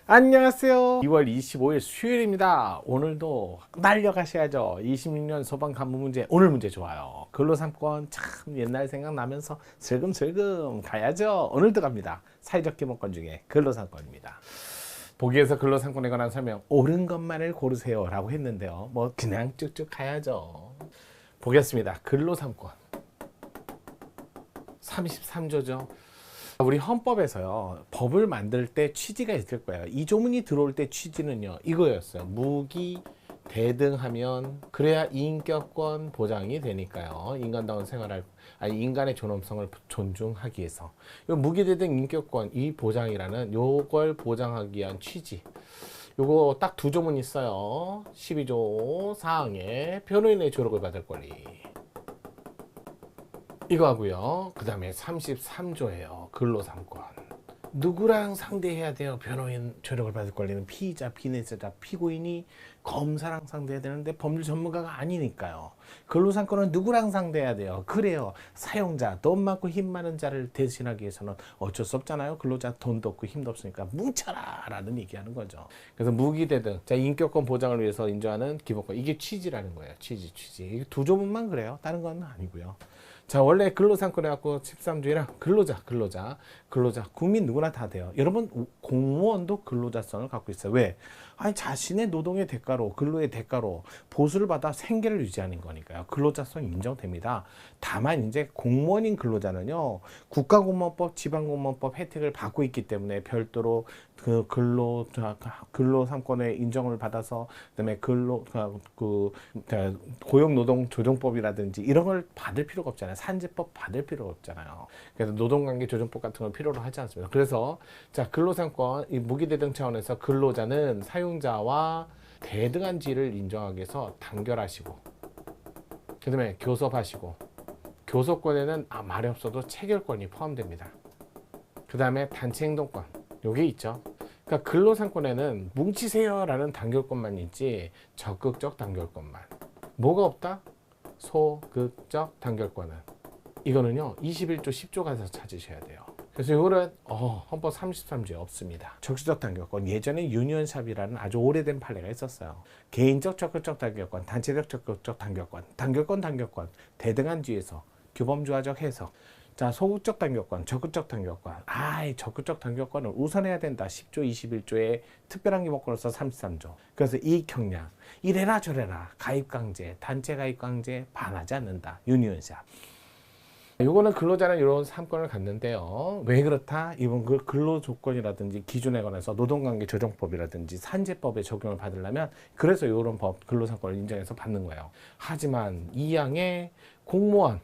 안녕하세요. 2월 25일 수요일입니다. 오늘도 날려가셔야죠. 26년 소방 간부 문제, 오늘 문제 좋아요. 근로상권 참 옛날 생각나면서 슬금슬금 가야죠. 오늘도 갑니다. 사회적 기본권 중에 근로상권입니다. 보기에서 근로상권에 관한 설명, 옳은 것만을 고르세요 라고 했는데요. 뭐 그냥 쭉쭉 가야죠. 보겠습니다. 근로상권 33조죠. 우리 헌법에서요, 법을 만들 때 취지가 있을 거예요. 이 조문이 들어올 때 취지는요, 이거였어요. 무기 대등하면 그래야 인격권 보장이 되니까요. 인간다운 생활할, 인간의 존엄성을 존중하기 위해서. 요 무기 대등 인격권 이 보장이라는 요걸 보장하기 위한 취지. 요거 딱 두 조문 있어요. 12조 4항에 변호인의 조력을 받을 권리. 이거 하고요. 그 다음에 33조예요. 근로상권. 누구랑 상대해야 돼요? 변호인 조력을 받을 권리는 피의자, 피내세자, 피고인이 검사랑 상대해야 되는데 법률 전문가가 아니니까요. 근로상권은 누구랑 상대해야 돼요? 그래요. 사용자, 돈 많고 힘 많은 자를 대신하기 위해서는 어쩔 수 없잖아요. 근로자 돈도 없고 힘도 없으니까 뭉쳐라 라는 얘기하는 거죠. 그래서 무기대등, 자, 인격권 보장을 위해서 인정하는 기본권. 이게 취지라는 거예요. 취지. 이게 두 조문만 그래요. 다른 건 아니고요. 자, 원래 근로상권 해갖고 13조에랑 근로자, 국민 누구나 다 돼요. 여러분, 공무원도 근로자성을 갖고 있어요. 왜? 아니, 자신의 노동의 대가로, 근로의 대가로 보수를 받아 생계를 유지하는 거니까요. 근로자성 인정됩니다. 다만 이제 공무원인 근로자는요, 국가공무원법, 지방공무원법 혜택을 받고 있기 때문에 별도로 그 근로상권의 인정을 받아서, 그다음에 고용노동조정법이라든지 이런 걸 받을 필요가 없잖아요. 산재법 받을 필요가 없잖아요. 그래서 노동관계조정법 같은 걸 필요로 하지 않습니다. 그래서 자, 근로상권 이 무기대등 차원에서 근로자는 사용자와 대등한 지위를 인정하기 위해서 단결하시고, 그다음에 교섭하시고, 교섭권에는 말이 없어도 체결권이 포함됩니다. 그 다음에 단체행동권 요게 있죠. 그러니까 근로상권에는 뭉치세요라는 단결권만 있지 적극적 단결권만. 뭐가 없다? 소극적 단결권은. 이거는요 21조 10조 가서 찾으셔야 돼요. 그래서 이거는 헌법 33조에 없습니다. 적극적 단결권, 예전에 유니언샵이라는 아주 오래된 판례가 있었어요. 개인적 적극적 단결권, 단체적 적극적 단결권, 단결권, 대등한 지위에서 규범조화적 해석. 자, 소극적 단결권, 적극적 단결권. 적극적 단결권을 우선해야 된다. 10조 21조의 특별한 기본권으로서 33조. 그래서 이익형량, 이래라 저래라, 가입강제, 단체 가입강제 반하지 않는다. 유니언샵. 요거는 근로자는 이런 3권을 갖는데요. 왜 그렇다? 이번 그 근로조건이라든지 기준에 관해서 노동관계조정법이라든지 산재법에 적용을 받으려면 그래서 이런 법 근로상권을 인정해서 받는 거예요. 하지만 2항의 공무원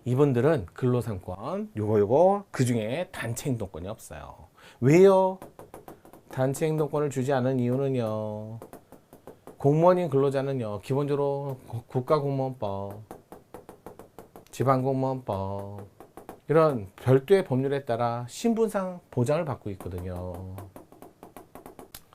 이분들은 근로상권 요거 그 중에 단체행동권이 없어요. 왜요? 단체행동권을 주지 않은 이유는요, 공무원인 근로자는요 기본적으로 국가공무원법, 지방공무원법 이런 별도의 법률에 따라 신분상 보장을 받고 있거든요.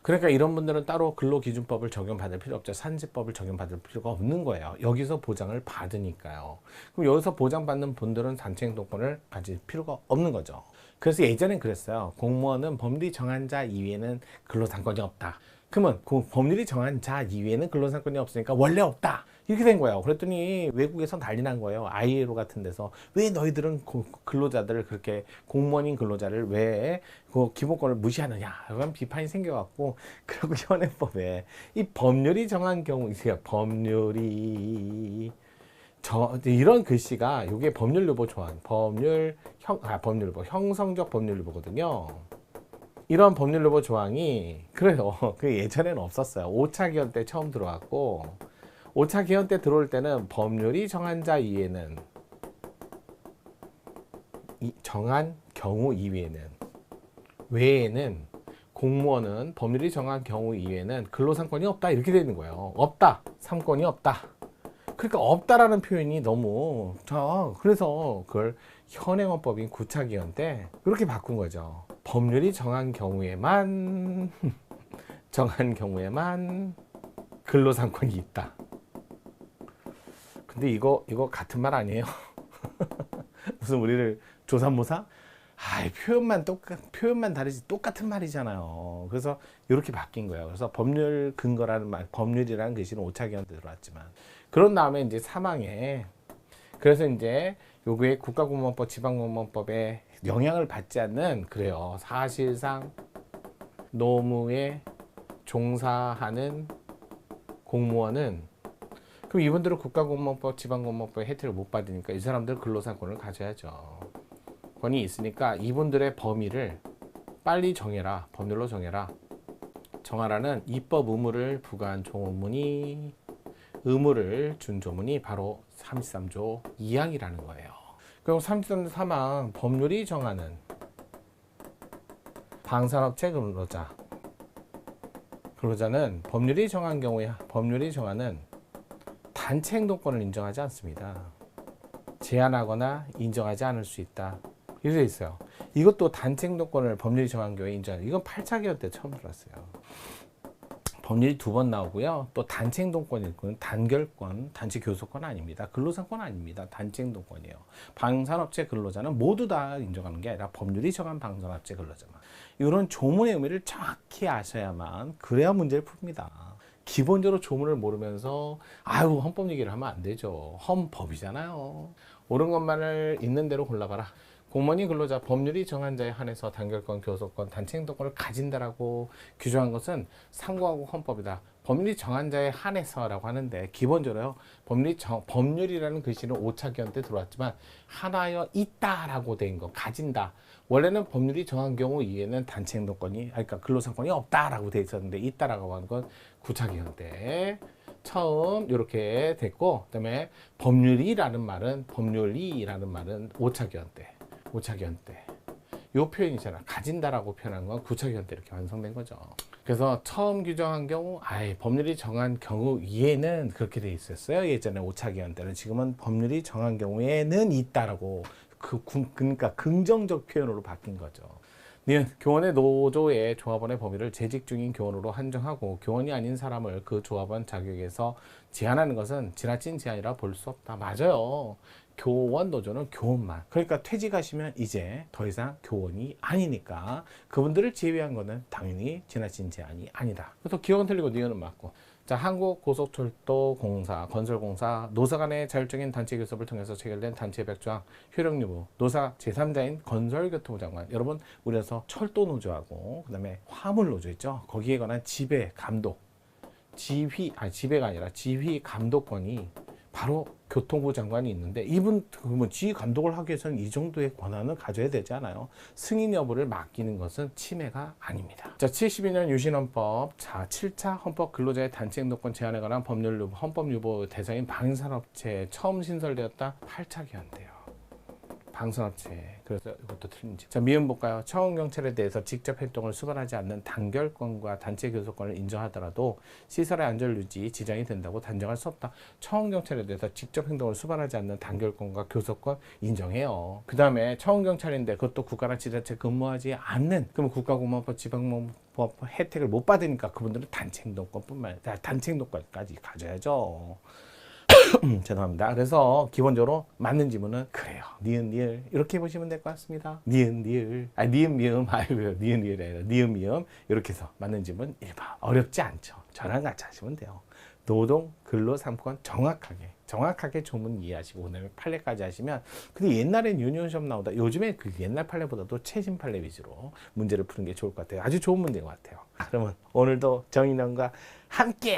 그러니까 이런 분들은 따로 근로기준법을 적용받을 필요 없죠. 산재법을 적용받을 필요가 없는 거예요. 여기서 보장을 받으니까요. 그럼 여기서 보장받는 분들은 단체행동권을 가질 필요가 없는 거죠. 그래서 예전엔 그랬어요. 공무원은 법률이 정한 자 이외에는 근로상권이 없다. 그러면 법률이 정한 자 이외에는 근로상권이 없으니까 원래 없다. 이렇게 된 거예요. 그랬더니 외국에서 난리 난 거예요. ILO 같은 데서 왜 너희들은 근로자들을 그렇게 공무원인 근로자를 왜 그 기본권을 무시하느냐 이런 비판이 생겨갖고, 그리고 현행법에 이 법률이 정한 경우 법률이 이런 글씨가 이게 법률유보 조항, 법률유보 형성적 법률유보거든요. 이런 법률유보 조항이 그래요. 그 예전에는 없었어요. 5차 기원 때 처음 들어왔고, 5차 기원 때 들어올 때는 법률이 정한 자 이외에는, 정한 경우 이외에는, 외에는, 공무원은 법률이 정한 경우 이외에는 근로상권이 없다 이렇게 되는 거예요. 없다, 3권이 없다. 그러니까 없다라는 표현이 너무 그래서 그걸 현행헌법인 9차 기원 때 그렇게 바꾼 거죠. 법률이 정한 경우에만 근로상권이 있다. 근데 이거 같은 말 아니에요? 무슨 우리를 조삼모사? 아이, 표현만 다르지 똑같은 말이잖아요. 그래서 이렇게 바뀐 거예요. 그래서 법률 근거라는 말, 법률이라는 글씨는 오차기한테 들어왔지만, 그런 다음에 이제 사망에, 그래서 이제 요게 국가공무원법, 지방공무원법에 영향을 받지 않는, 그래요, 사실상 노무에 종사하는 공무원은, 그럼 이분들은 국가공무원법, 지방공무원법 혜택을 못 받으니까 이 사람들 근로상권을 가져야죠. 권이 있으니까 이분들의 범위를 빨리 정해라. 법률로 정해라. 정하라는 입법 의무를 부과한 조문이, 의무를 준 조문이 바로 33조 2항이라는 거예요. 그리고 33조 3항 법률이 정하는 방산업체 근로자는 법률이 정한 경우에 법률이 정하는 단체 행동권을 인정하지 않습니다. 제한하거나 인정하지 않을 수 있다. 이렇게 있어요. 이것도 단체 행동권을 법률이 정한 경우에 인정하는, 이건 8차 개헌 때 처음 들었어요. 법률이 2번 나오고요. 또 단체 행동권이 있고, 단결권, 단체 교섭권 아닙니다. 근로상권 아닙니다. 단체 행동권이에요. 방산업체 근로자는 모두 다 인정하는 게 아니라 법률이 정한 방산업체 근로자만. 이런 조문의 의미를 정확히 아셔야만, 그래야 문제를 풉니다. 기본적으로 조문을 모르면서 아유 헌법 얘기를 하면 안 되죠. 헌법이잖아요. 옳은 것만을 있는 대로 골라봐라. 공무원이 근로자 법률이 정한 자에 한해서 단결권, 교섭권, 단체 행동권을 가진다라고 규정한 것은 상고하고 헌법이다. 법률이 정한 자에 한해서라고 하는데, 기본적으로요, 법률이라는 글씨는 5차 개헌 때 들어왔지만 하나여 있다라고 된 거, 가진다. 원래는 법률이 정한 경우 이에는 단체 행동권이, 그러니까 근로상권이 없다라고 돼 있었는데, 있다라고 하는 건 9차 개헌 때 처음 이렇게 됐고, 그다음에 법률이라는 말은 5차 개헌 때. 5차 개헌 때. 요 표현이잖아. 가진다라고 표현한 건 9차 개헌 때 이렇게 완성된 거죠. 그래서 처음 규정한 경우, 법률이 정한 경우 이에는 그렇게 돼 있었어요. 예전에 5차 개헌 때는. 지금은 법률이 정한 경우에는 있다라고, 그러니까 긍정적 표현으로 바뀐 거죠. 교원의 노조의 조합원의 범위를 재직 중인 교원으로 한정하고 교원이 아닌 사람을 그 조합원 자격에서 제한하는 것은 지나친 제한이라 볼 수 없다. 맞아요. 교원 노조는 교원만. 그러니까 퇴직하시면 이제 더 이상 교원이 아니니까 그분들을 제외한 거는 당연히 지나친 제한이 아니다. 그래서 기억은 틀리고 니은은 맞고. 자, 한국고속철도공사, 건설공사, 노사 간의 자율적인 단체 교섭을 통해서 체결된 단체 협약조항 효력 여부, 노사 제3자인 건설교통부 장관. 여러분, 우리나라 철도노조하고 그다음에 화물노조 있죠. 거기에 관한 지배, 감독, 지배가 아니라 지휘 감독권이 바로 교통부 장관이 있는데, 이분 그러면 지휘 감독을 하기 위해서는 이 정도의 권한을 가져야 되지 않아요? 승인 여부를 맡기는 것은 침해가 아닙니다. 자, 72년 유신헌법, 자 7차 헌법 근로자의 단체 행동권 제한에 관한 법률 헌법 유보 대상인 방산업체에 처음 신설되었다. 8차 개헌돼요. 방산업체. 그래서 이것도 틀린지. 자, 미음 볼까요? 처운경찰에 대해서 직접 활동을 수반하지 않는 단결권과 단체 교섭권을 인정하더라도 시설의 안전 유지 지장이 된다고 단정할 수 없다. 처운경찰에 대해서 직접 행동을 수반하지 않는 단결권과 교섭권 인정해요. 그 다음에 처운경찰인데 그것도 국가나 지자체 근무하지 않는, 그러면 국가공무원법, 지방공무원법 혜택을 못 받으니까 그분들은 단체 행동권뿐만 아니라 단체 행동권까지 가져야죠. 죄송합니다. 그래서 기본적으로 맞는 지문은 그래요. 니은 니을 이렇게 보시면 될 것 같습니다. 니은 니을, 니은 미음, 니은 니을이 아니라 니은 미음, 이렇게 해서 맞는 지문 1번. 어렵지 않죠. 저랑 같이 하시면 돼요. 노동 근로 3권 정확하게 조문 이해하시고 오늘 판례까지 하시면, 근데 옛날엔 유니온 시험 나오다, 요즘에 그 옛날 판례보다도 최신 판례 위주로 문제를 푸는 게 좋을 것 같아요. 아주 좋은 문제인 것 같아요. 그러면 오늘도 정인원과 함께